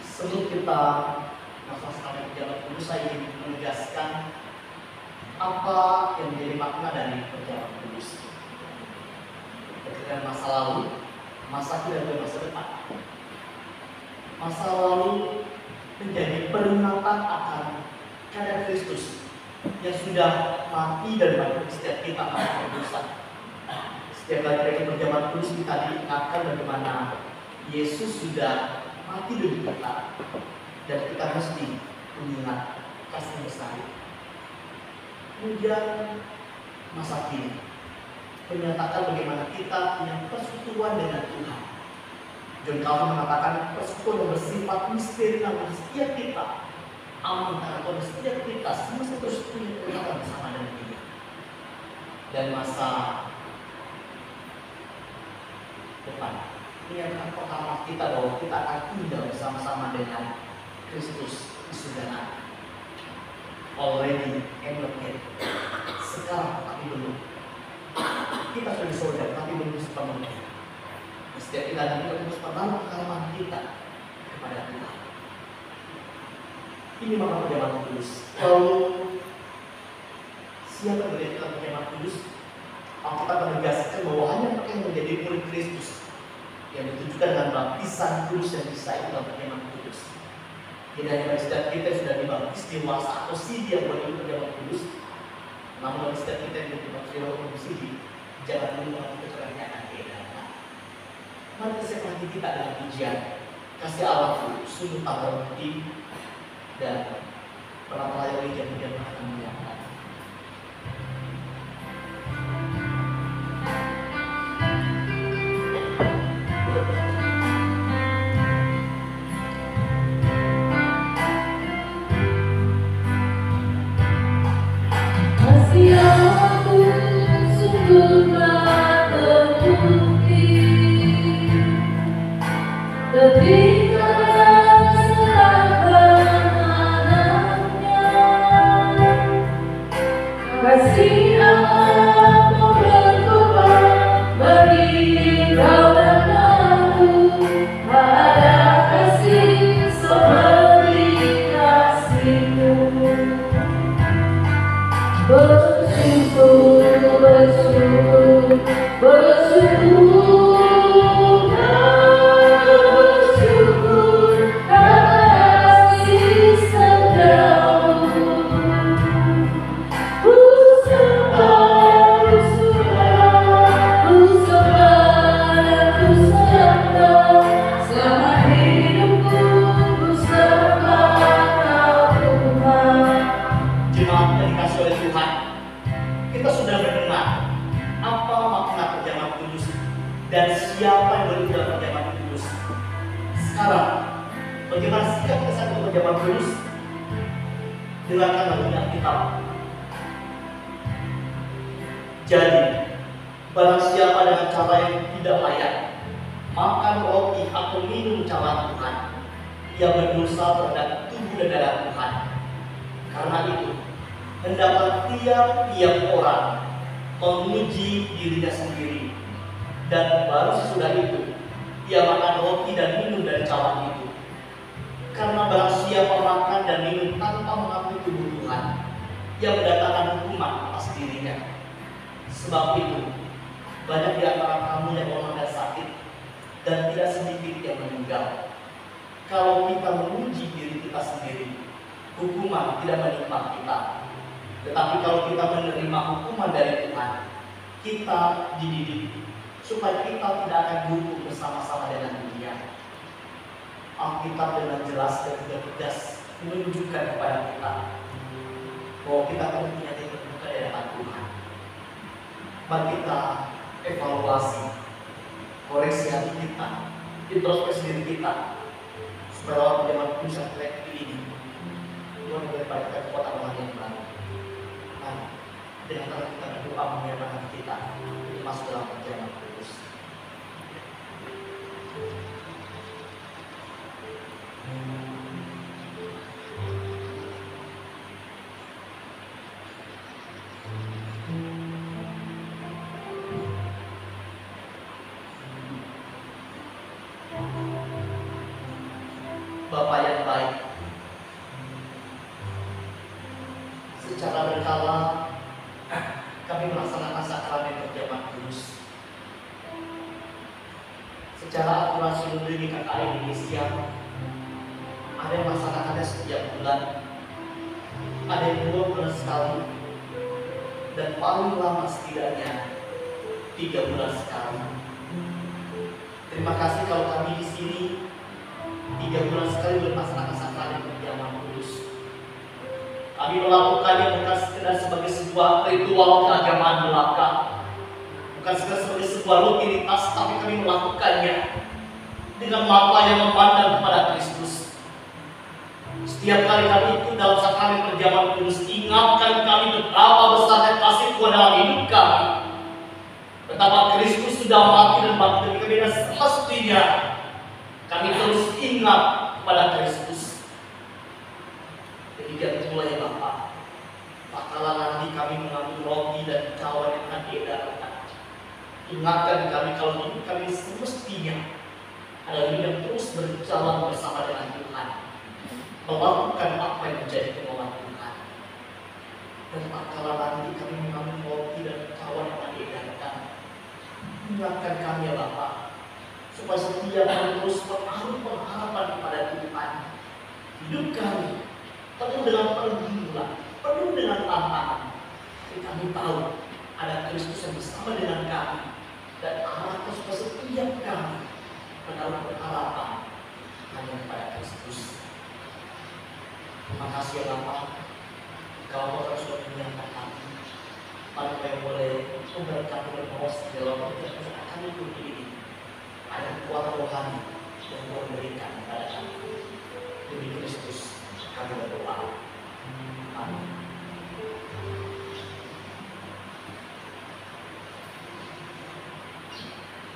Sebelum kita masuk pada perjamuan kudus, saya ingin menegaskan apa yang menjadi makna dari perjamuan kudus. Ketika masa lalu, masa kini dan masa depan. Masa lalu menjadi peringatan akan karya Kristus yang sudah mati dan bangkit setiap kita akan berdosa. Setiap kali kita perjamuan kudus, kita diingatkan bagaimana Yesus sudah mati demi kita, dan kita mesti mengingat kasih besar. Kemudian masa kini menyatakan bagaimana kita punya persekutuan dengan Tuhan. John Calvin mengatakan persekutuan yang bersifat misteri namun setiap kita aman karena setiap kita semesta terus punya kedekatan bersama dengan Dia. Dan masa depan mengingatkan pertama kita bahwa kita akan tinggal bersama-sama dengan Kristus di surga. Already and not yet. Sekarang tapi belum. Kita sudah di surga tapi belum sepenuhnya. Setiap kita terus menaruh keharapan kita kepada Tuhan. Ini makna perjamuan kudus. Lalu siapa yang menjadi perjamuan kudus? Alkitab menegaskan bahwa hanya mereka yang menjadi murid Kristus yang ditunjukkan dengan baptisan kudus yang bisa itu dalam perjamuan kudus. Tidak hanya bagi setiap kita yang sudah dibaptis dewasa atau sidi yang boleh ikut perjamuan kudus, namun bagi setiap kita yang dibaptis dewasa atau sidi, jangan dulu melakukan kecerdasan kita. Mari kita hati kita dalam pujian kasih Allah sungguh tak berhenti dan pernah melayani jam-jam akan menyatakan. Jadi, barang siapa dengan cara yang tidak layak makan roti atau minum cala Tuhan, ia berdosa terhadap tubuh dan darah Tuhan. Karena itu, hendaklah tiap-tiap orang menguji dirinya sendiri, dan baru sesudah itu ia makan roti dan minum dari cala itu. Karena barang siapa makan dan minum tanpa mengakui tubuh Tuhan, ia mendatangkan hukuman atas dirinya. Sebab itu, banyak di antara kamu yang lemah dan sakit, dan tidak sedikit yang meninggal. Kalau kita menguji diri kita sendiri, hukuman tidak menimpa kita. Tetapi kalau kita menerima hukuman dari Tuhan, kita dididik supaya kita tidak akan dihukum bersama-sama dengan dunia. Alkitab dengan jelas dan tegas menunjukkan kepada kita bahwa kita punya terbuka di hadapan Tuhan. Mari kita evaluasi, koreksi hati kita, introspeksi diri kita, supaya lewat perjamuan kudus yang ini Tuhan boleh pada kekuatan Allah yang baru. Mari dengan cara kita berdoa menyiapkan hati kita untuk masuk dalam perjamuan kudus. Bapa yang baik, secara berkala kami melaksanakan sakramen perjamuan kudus. Secara aturan seluruh di KKR Indonesia, ada yang melaksanakannya setiap bulan, ada yang 2 bulan sekali, dan paling lama setidaknya 3 bulan sekali. Terima kasih kalau kami di sini 3 bulan sekali melaksanakan sakramen perjamuan kudus. Kami melakukannya bukan sekedar sebagai sebuah ritual keagamaan belaka, bukan sekedar sebagai sebuah rutinitas, tapi kami melakukannya dengan mata yang memandang kepada Kristus. Setiap kali kami ikut dalam sakramen perjamuan kudus, ingatkan kami betapa besarnya kasih Tuhan dalam hidup kami, betapa Kristus sudah mati dan bangkit demi kami, dan semestinya kami terus ingat kepada Kristus. Demikian pula ya Bapa, tak kalah nanti kami mengambil roti dan cawan yang akan diedarkan, ingatkan kami kalau hidup kami semestinya adalah hidup yang terus berjalan bersama dengan Tuhan, melakukan apa yang menjadi kemauan Tuhan. Dan tak kalah nanti kami mengambil roti dan cawan yang akan diedarkan, ingatkan kami ya Bapa, supaya setiap kami terus menaruh pengharapan kepada Tuhan. Hidup kami penuh dengan pergumulan, penuh dengan tantangan, tapi kami tahu ada Kristus yang bersama dengan kami, dan arahkan supaya setiap kami menaruh pengharapan hanya kepada Kristus. Terima kasih ya Bapa, kalau Bapak sudah menyiapkan kami, maka yang boleh memberkati dan mengawasi dalam perjalanan kami ini. Ada kekuatan rohani yang Tuhan berikan kepada kami. Demi Kristus kami berdoa. Amin.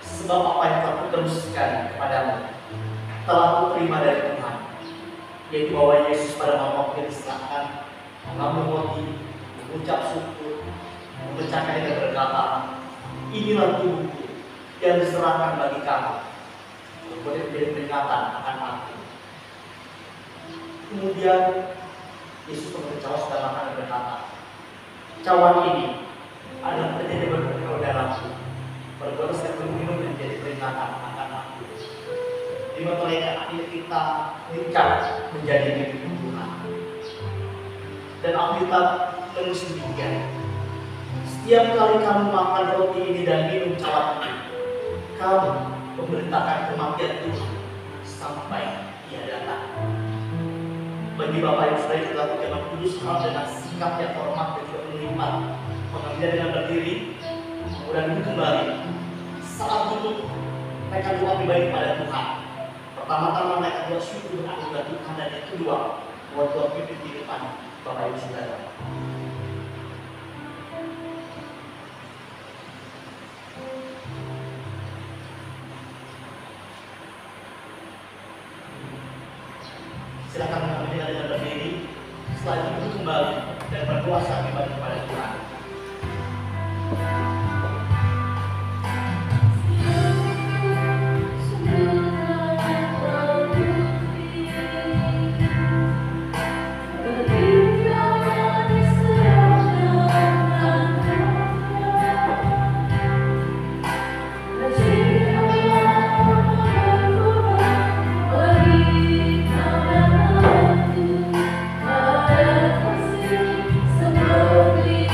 Sebab apa yang telah kuteruskan kepadamu telah kuterima dari Tuhan, yaitu bahwa Yesus pada malam waktu diserahkan mengambil roti, mengucap syukur, memecahkannya dan berkata, inilah tubuhku yang diserahkan bagi kamu, kemudian menjadi peringatan akan aku. Kemudian Yesus mengambil cawan sudah makan dan berkata, cawan ini adalah perjanjian baru darahku, berbuat setiap minum menjadi peringatan akan aku. Di mata mereka akhirnya kita dicap menjadi milik Tuhan. Dan Alkitab menulis demikian, setiap kali kamu makan roti ini dan minum cawan ini, kamu memberitakan kematian Tuhan sampai Dia datang. Bagi Bapak yang sudah ikut perjamuan kudus, harus dengan sikap yang hormat dan juga berlipat, mengambil dengan berdiri, kemudian duduk kembali. Saat duduk, mereka doa pribadi kepada Tuhan. Pertama-tama mereka doa syukur kepada Tuhan, dan yang kedua, buat doa pimpin di depan Bapak Ibu Saudara. Silakan mengambil dengan berdiri, setelah itu duduk kembali dan berdoa saat ibadah kepada Tuhan. Seperti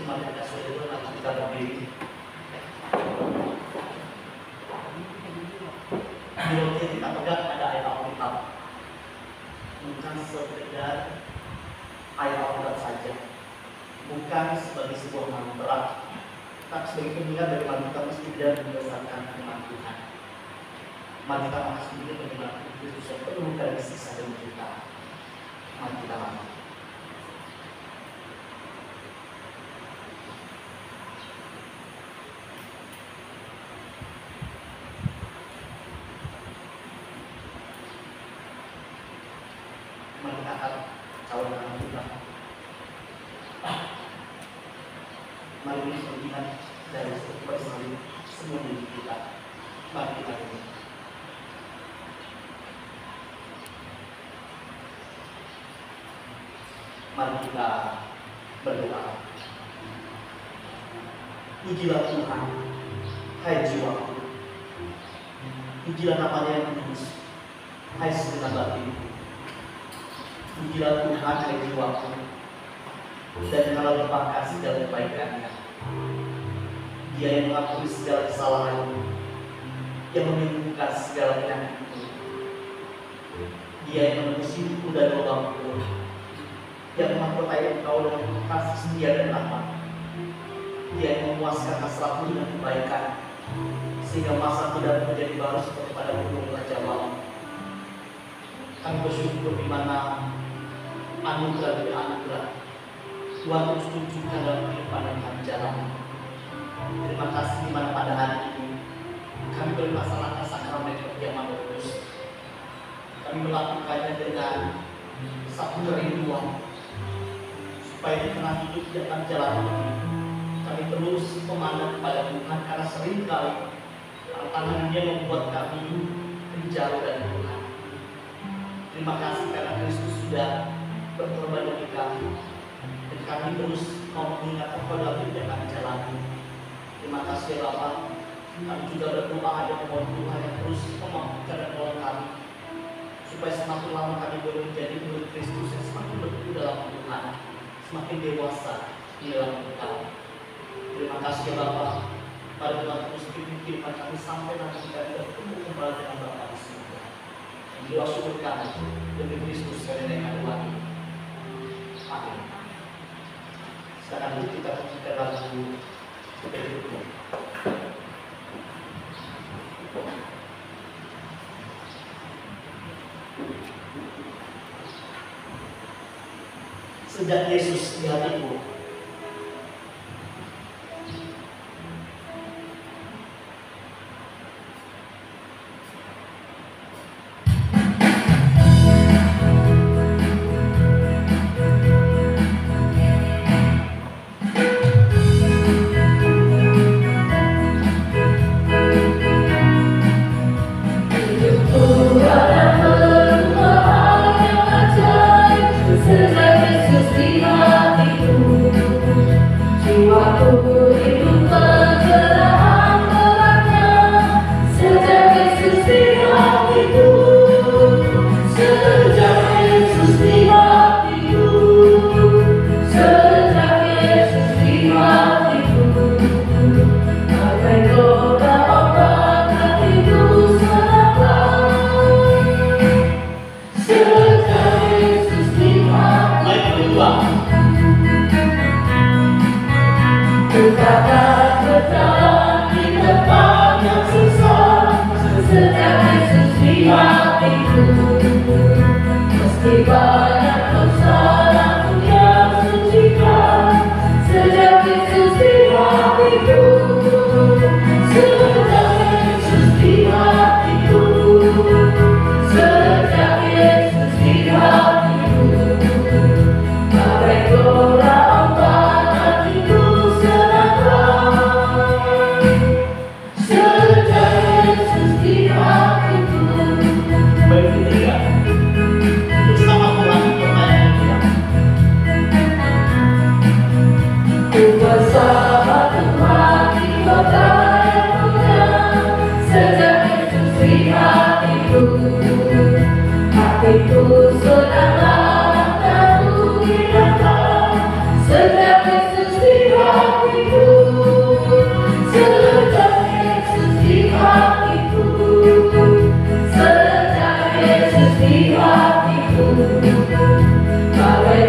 firman yang kasih itu nanti kita berdiri. Di roti yang kita pegang ada ayat Alkitab, bukan sekedar ayat Alkitab saja, bukan sebagai sebuah mantra, tapi sebagai pengingat dari kita mesti tidak berdasarkan firman Tuhan. Mari kita masuk dulu bagaimana Kristus yang penuh dari sisa dan kita. Mari kita masuk. Mari kita akan cawan kita. Mari kita melihat dari sebuah salib semua diri kita. Mari kita ini. Mari kita berdoa. Pujilah Tuhan, hai jiwaku. Pujilah nama-Nya yang kudus, hai segenap batinku. Pujilah Tuhan, hai jiwaku, dan kalau lupakan segala kebaikan-Nya. Dia yang mengampuni segala kesalahan, yang menyembuhkan segala penyakitmu. Dia yang menembus hidupku dari lubang kubur, yang memperkaya engkau dengan kasih setia dan rahmat. Dia yang memuaskan hasratmu dengan kebaikan, sehingga masa tidak menjadi baru seperti pada gunung Raja Wali. Kami bersyukur di mana anugerah demi anugerah Tuhan terus tunjukkan dalam kehidupan yang kami jalani. Terima kasih di mana pada hari ini kami boleh melaksanakan sakramen perjamuan kudus. Kami melakukannya dengan satu kerinduan supaya di tengah hidup dalam jalan ini kami terus memandang kepada Tuhan, karena seringkali tangan-Nya membuat kami menjauh dari Tuhan. Terima kasih karena Kristus sudah berkorban bagi kami, dan kami terus mau mengingat kepada hidup yang kami jalani. Terima kasih ya Bapak. Kami juga berdoa dan memohon Tuhan yang terus memampukan dan menolong kami, supaya semakin lama kami boleh menjadi murid Kristus yang semakin bertumbuh dalam Tuhan, semakin dewasa di dalam Tuhan. Terima kasih ya Bapak. Pada Tuhan terus pimpin kami sampai nanti kita bertemu kembali dengan Bapak di surga. Doa syukur kami demi Kristus karena yang Tuhan. Amin. Sekarang kita menyanyikan lagu berikutnya. Sejak Yesus di hatiku. Bersama Tuhan di hatiku, bagai